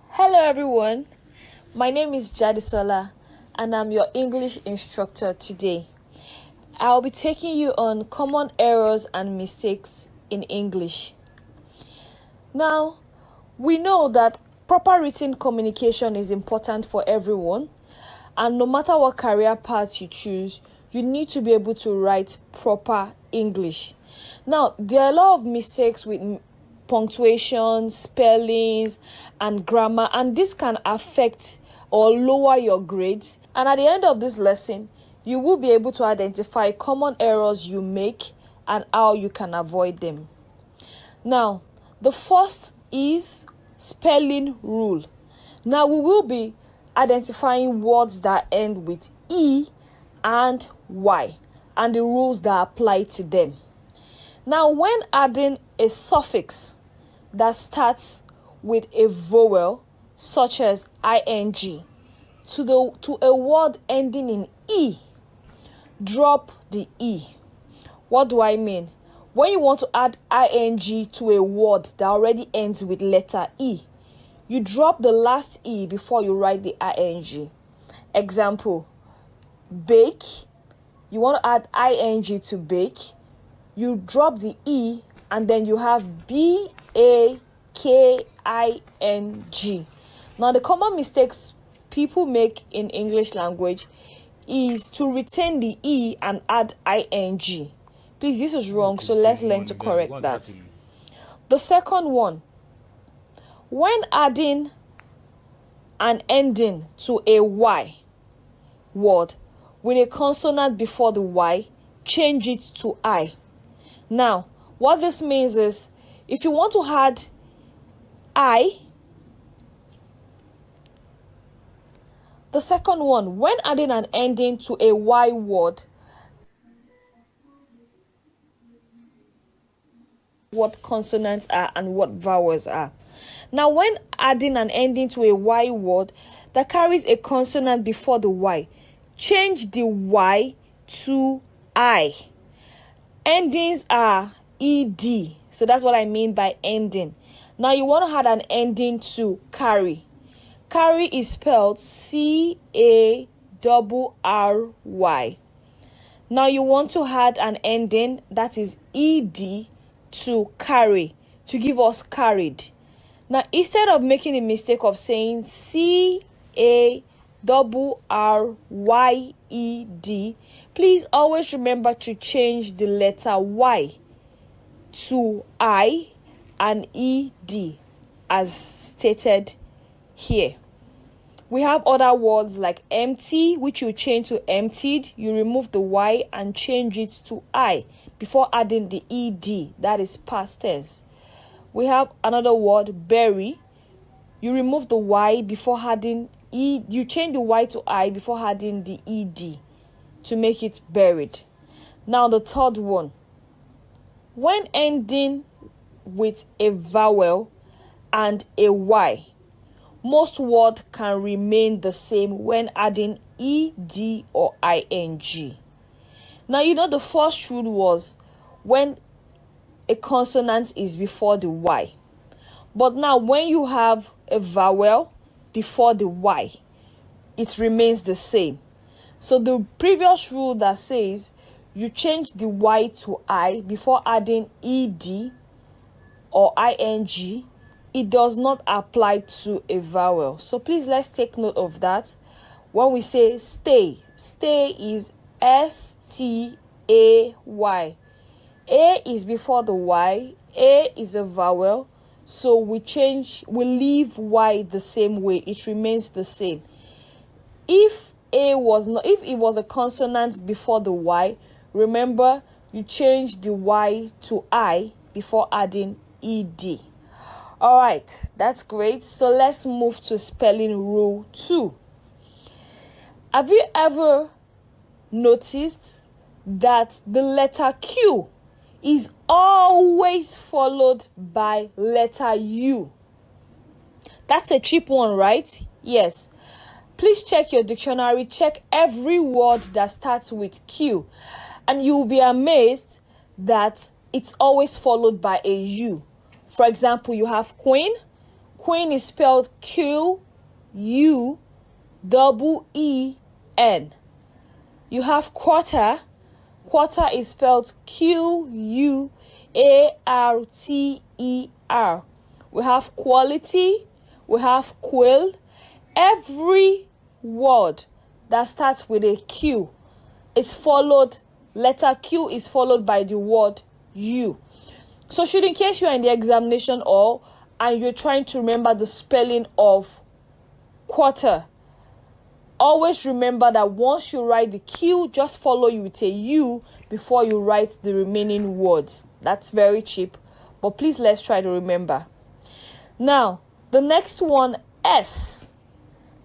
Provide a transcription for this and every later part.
Hello everyone, my name is Jadisola and I'm your English instructor today. I'll be taking you on common errors and mistakes in English. Now, we know that proper written communication is important for everyone, and no matter what career path you choose, you need to be able to write proper English. Now, there are a lot of mistakes with punctuation, spellings, and grammar, and this can affect or lower your grades. And at the end of this lesson, you will be able to identify common errors you make and how you can avoid them. Now, the first is spelling rule. Now, we will be identifying words that end with E and Y and the rules that apply to them. Now, when adding a suffix that starts with a vowel such as ing to a word ending in E, drop the E. What do I mean? When you want to add ing to a word that already ends with letter E, you drop the last E before you write the ing. Example, bake. You want to add ing to bake, you drop the E and then you have baking. Now, the common mistakes people make in English language is to retain the E and add ing. Please, this is wrong, so let's learn to correct that. The second one, when adding an ending to a Y word with a consonant before the Y, change it to I. Now, what this means is, if you want to add I, the second one, when adding an ending to a Y word, what consonants are and what vowels are. Now, when adding an ending to a Y word that carries a consonant before the Y, change the Y to I. Endings are ed, so that's what I mean by ending. Now, you want to add an ending to carry. Carry is spelled carry. Now, you want to add an ending that is ed to carry to give us carried. Now, instead of making the mistake of saying carryed, please always remember to change the letter Y to I and ed as stated here. We have other words like empty, which you change to emptied. You remove the Y and change it to I before adding the ed, that is past tense. We have another word, bury. You remove the Y before adding E, you change the Y to I before adding the ed to make it buried. Now, the third one, when ending with a vowel and a Y, most words can remain the same when adding ed or ing. Now, you know the first rule was when a consonant is before the Y. But now, when you have a vowel before the Y, it remains the same. So the previous rule that says you change the Y to I before adding ed or ing, it does not apply to a vowel. So please, let's take note of that. When we say stay, stay is stay. A is before the Y, A is a vowel, so we leave Y the same way, it remains the same. If it was a consonant before the Y, remember you change the Y to I before adding ed. All right, that's great. So let's move to spelling rule 2. Have you ever noticed that the letter Q is always followed by letter U? That's a cheap one, right? Yes. Please check your dictionary, check every word that starts with Q, and you'll be amazed that it's always followed by a U. For example, you have queen. Queen is spelled Queen. You have quarter. Quarter is spelled Quarter. We have quality. We have quill. Every word that starts with a Q is followed, letter Q is followed by the word U. So should in case you are in the examination hall and you're trying to remember the spelling of quarter, always remember that once you write the Q, just follow you with a U before you write the remaining words. That's very cheap, but please let's try to remember. Now, the next one, S,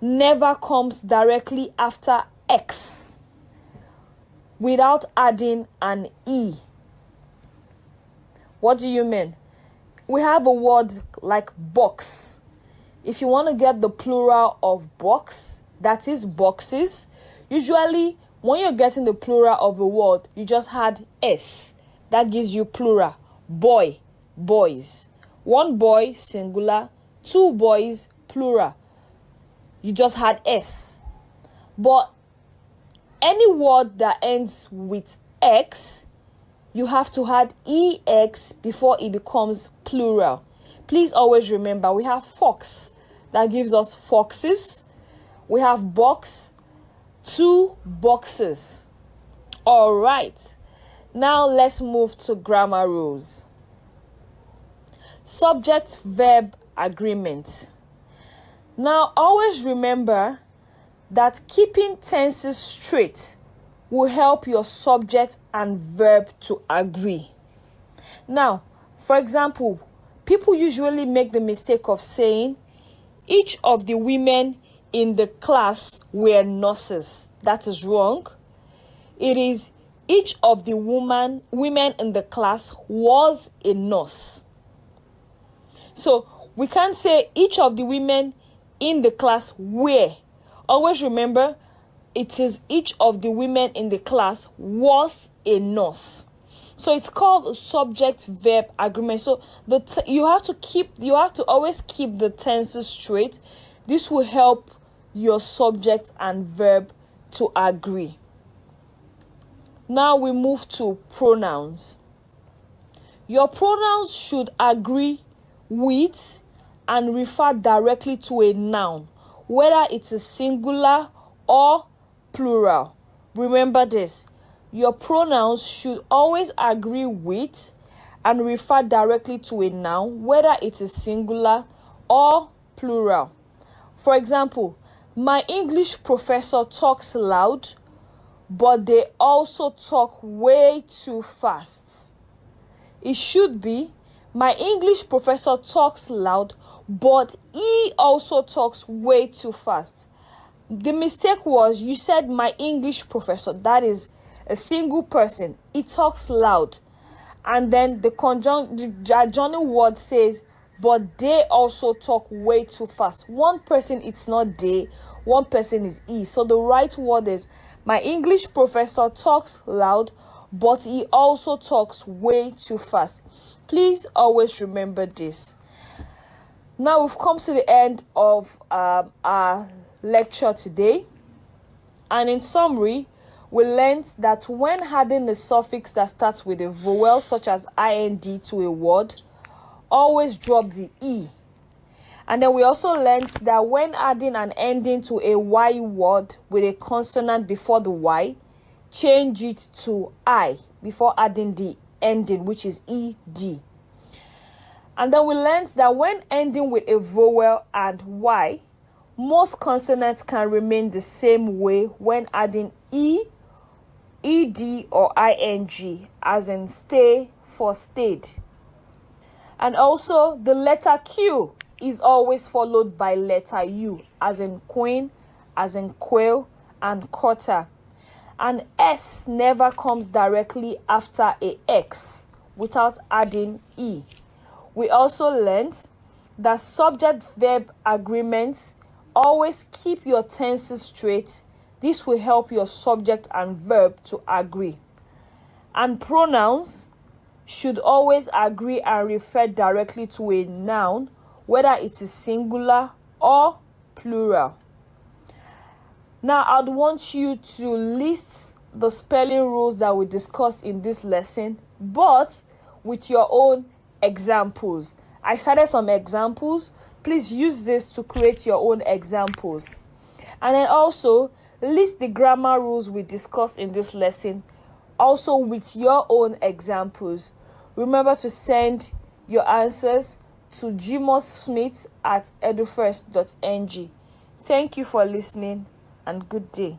never comes directly after X without adding an E. What do you mean? We have a word like box. If you want to get the plural of box, that is boxes, usually when you're getting the plural of a word, you just add S. That gives you plural. Boy, boys. One boy, singular. Two boys, plural. You just had S. But any word that ends with X, you have to add EX before it becomes plural. Please always remember, we have fox. That gives us foxes. We have box, 2 boxes. All right. Now let's move to grammar rules. Subject-verb agreement. Now always remember that keeping tenses straight will help your subject and verb to agree. Now, for example, people usually make the mistake of saying each of the women in the class were nurses. That is wrong. It is each of the women in the class was a nurse. So we can't say each of the women in the class were. Always remember, it is each of the women in the class was a nurse. So it's called subject-verb agreement. So you have to always keep the tenses straight. This will help your subject and verb to agree. Now we move to pronouns. Your pronouns should agree with and refer directly to a noun, whether it is singular or plural. Remember this. Your pronouns should always agree with and refer directly to a noun, whether it is singular or plural. For example, my English professor talks loud, but they also talk way too fast. It should be, my English professor talks loud, but he also talks way too fast. The mistake was you said my English professor, that is a single person. He talks loud. And then the adjoining word says, but they also talk way too fast. One person, it's not they. One person is he. So the right word is, my English professor talks loud, but he also talks way too fast. Please always remember this. Now we've come to the end of our lecture today. And in summary, we learned that when adding a suffix that starts with a vowel, such as IND, to a word, always drop the E. And then we also learned that when adding an ending to a Y word with a consonant before the Y, change it to I before adding the ending, which is ED. And then we learned that when ending with a vowel and Y, most consonants can remain the same way when adding E, ED, or ING, as in stay for stayed. And also, the letter Q is always followed by letter U, as in queen, as in quail, and quarter. And S never comes directly after a X without adding E. We also learned that subject-verb agreements always keep your tenses straight. This will help your subject and verb to agree. And pronouns, should always agree and refer directly to a noun, whether it is singular or plural. Now, I'd want you to list the spelling rules that we discussed in this lesson, but with your own examples. I cited some examples. Please use this to create your own examples. And then also, list the grammar rules we discussed in this lesson, also with your own examples. Remember to send your answers to gmossmith@edufirst.ng. Thank you for listening and good day.